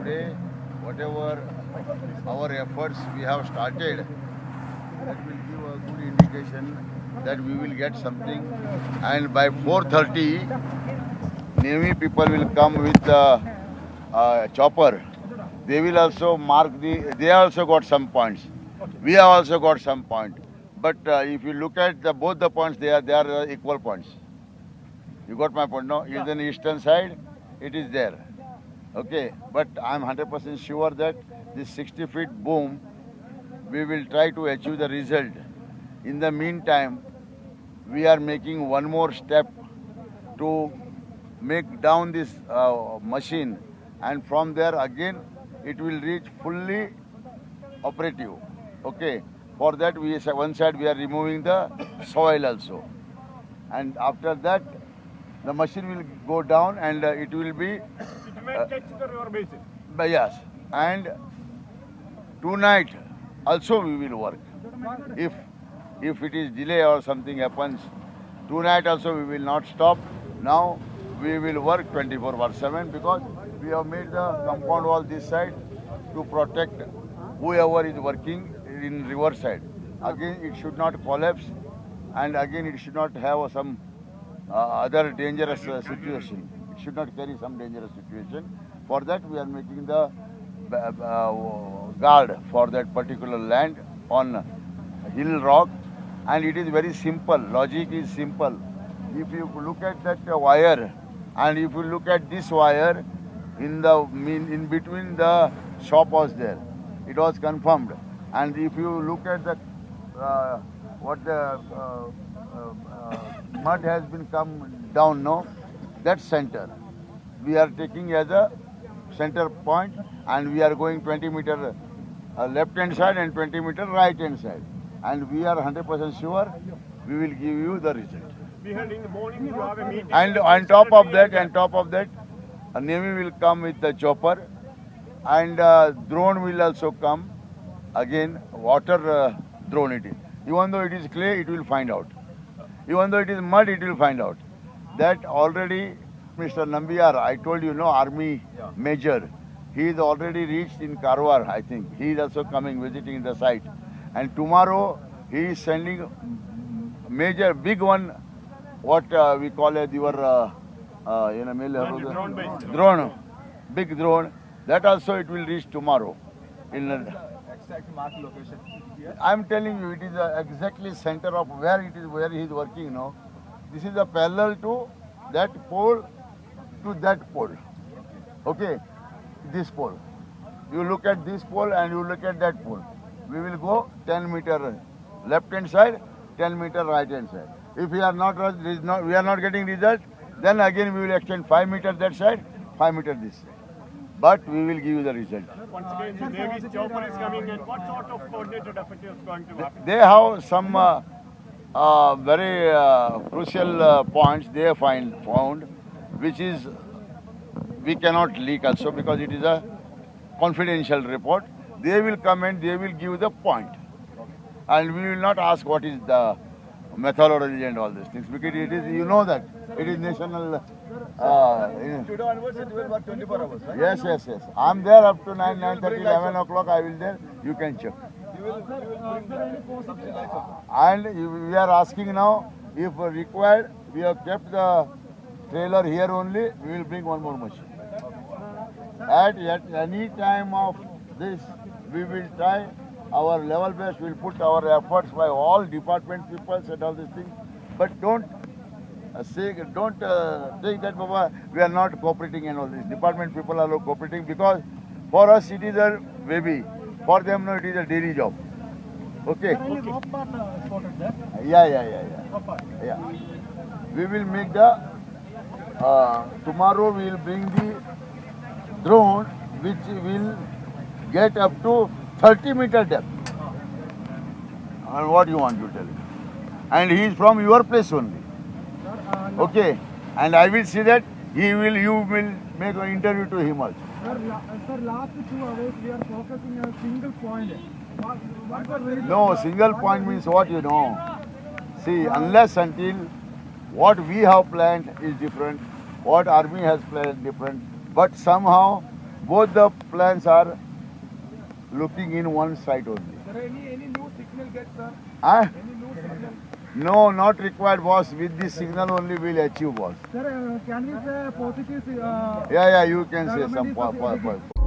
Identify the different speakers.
Speaker 1: today, whatever our efforts we have started, that will give a good indication that we will get something. And by 4:30, Navy people will come with the chopper. They will also mark the. They also got some points. We have also got some point. But if you look at both the points, they are equal points. You got my point, no? Is an eastern side, it is there. Okay, but I'm 100% sure that this 60 feet boom, we will try to achieve the result. In the meantime, we are making one more step to make down this machine, and from there again it will reach fully operative. Okay, for that one side we are removing the soil also, and after that the machine will go down and it will be
Speaker 2: It may touch the river basin.
Speaker 1: yes, and tonight also we will work. If it is delay or something happens, tonight also we will not stop. Now we will work 24/7 because we have made the compound wall this side to protect whoever is working in river side. Again, it should not collapse, and again it should not have some other dangerous situation. It should not carry some dangerous situation. For that, we are making the guard for that particular land on hill rock, and it is very simple. Logic is simple. If you look at that wire, and if you look at this wire, in between the shop was there. It was confirmed. And if you look at the what the mud has been come down now, that center we are taking as a center point, and we are going 20-meter left hand side and 20-meter right hand side, and we are 100% sure we will give you the result.
Speaker 2: We heard in the morning you have a meeting.
Speaker 1: And on top of that, a Navy will come with the chopper, and drone will also come. Again, water drone it is. Even though it is clay, it will find out. Even though it is mud, it will find out. That already, Mr. Nambiar, I told you, no, Army Major, he is already reached in Karwar, I think. He is also coming, visiting the site. And tomorrow, he is sending major, big one, what we call as your
Speaker 2: Drone based.
Speaker 1: drone, big drone. That also it will reach tomorrow.
Speaker 3: Exact mark location.
Speaker 1: I'm telling you, it is exactly center of where he is working now. This is a parallel to that pole to that pole. Okay, this pole. You look at this pole and you look at that pole. We will go 10 meter left hand side, 10 meter right hand side. If we are not getting result, then again we will extend 5 meter that side, 5 meter this side. But we will give you the result.
Speaker 2: Once again, the Navy's chopper is coming, and what sort of coordinated effort is going to happen?
Speaker 1: They have some very crucial points they have found, which is we cannot leak also because it is a confidential report. They will come and they will give the point, and we will not ask what is the methodology and all these things because it is, you know, that it is national.
Speaker 3: Today onwards it will work 24 hours, right?
Speaker 1: Yes. I'm there up to 9:30, 11 o'clock. I will there. You can check.
Speaker 3: You will bring something like that.
Speaker 1: And we are asking now, if required, we have kept the trailer here only. We will bring one more machine. At any time of this, we will try our level best. We will put our efforts by all department people and all these things. But don't think that Baba, we are not cooperating and all this. Department people are not cooperating because for us it is a baby. For them, no, it is a daily job. Okay? Yeah. We will make the tomorrow we will bring the drone which will get up to 30-meter depth. And what you want to tell him? And he is from your place only. Okay, and I will see that you will make an interview to him also.
Speaker 4: Sir, last 2 hours we are focusing on a single point. What was very
Speaker 1: No, single point means what you know. See, unless until what we have planned is different, what army has planned different, but somehow Both the plans are looking in one side only.
Speaker 4: Sir, any new signal get, sir?
Speaker 1: Huh?
Speaker 4: Any new signal?
Speaker 1: No, not required, boss. With this signal only we'll achieve, boss.
Speaker 4: Sir, can we say positive?
Speaker 1: Yeah, you can say
Speaker 4: Government
Speaker 1: some
Speaker 4: is